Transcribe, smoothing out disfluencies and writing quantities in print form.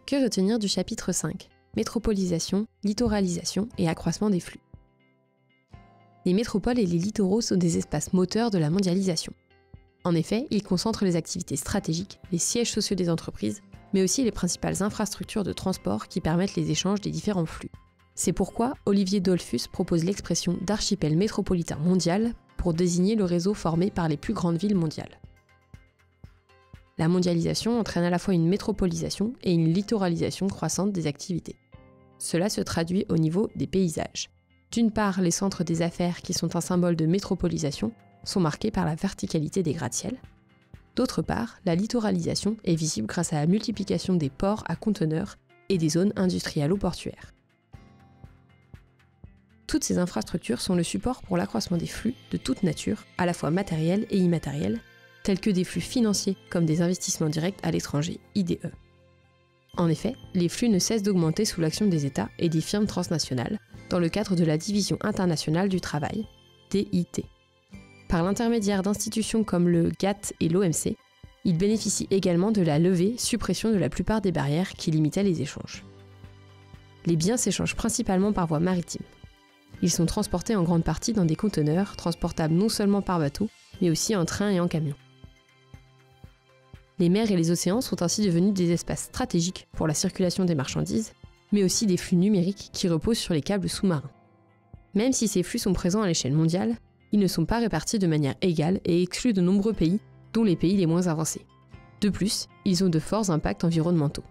Que retenir du chapitre 5 ? Métropolisation, littoralisation et accroissement des flux. Les métropoles et les littoraux sont des espaces moteurs de la mondialisation. En effet, ils concentrent les activités stratégiques, les sièges sociaux des entreprises, mais aussi les principales infrastructures de transport qui permettent les échanges des différents flux. C'est pourquoi Olivier Dollfus propose l'expression d'archipel métropolitain mondial pour désigner le réseau formé par les plus grandes villes mondiales. La mondialisation entraîne à la fois une métropolisation et une littoralisation croissante des activités. Cela se traduit au niveau des paysages. D'une part, les centres des affaires, qui sont un symbole de métropolisation, sont marqués par la verticalité des gratte-ciels. D'autre part, la littoralisation est visible grâce à la multiplication des ports à conteneurs et des zones industrielles ou portuaires. Toutes ces infrastructures sont le support pour l'accroissement des flux de toute nature, à la fois matériels et immatériels, tels que des flux financiers comme des investissements directs à l'étranger, IDE. En effet, les flux ne cessent d'augmenter sous l'action des États et des firmes transnationales, dans le cadre de la Division internationale du travail, DIT. Par l'intermédiaire d'institutions comme le GATT et l'OMC, ils bénéficient également de la levée-suppression de la plupart des barrières qui limitaient les échanges. Les biens s'échangent principalement par voie maritime. Ils sont transportés en grande partie dans des conteneurs, transportables non seulement par bateau, mais aussi en train et en camion. Les mers et les océans sont ainsi devenus des espaces stratégiques pour la circulation des marchandises, mais aussi des flux numériques qui reposent sur les câbles sous-marins. Même si ces flux sont présents à l'échelle mondiale, ils ne sont pas répartis de manière égale et excluent de nombreux pays, dont les pays les moins avancés. De plus, ils ont de forts impacts environnementaux.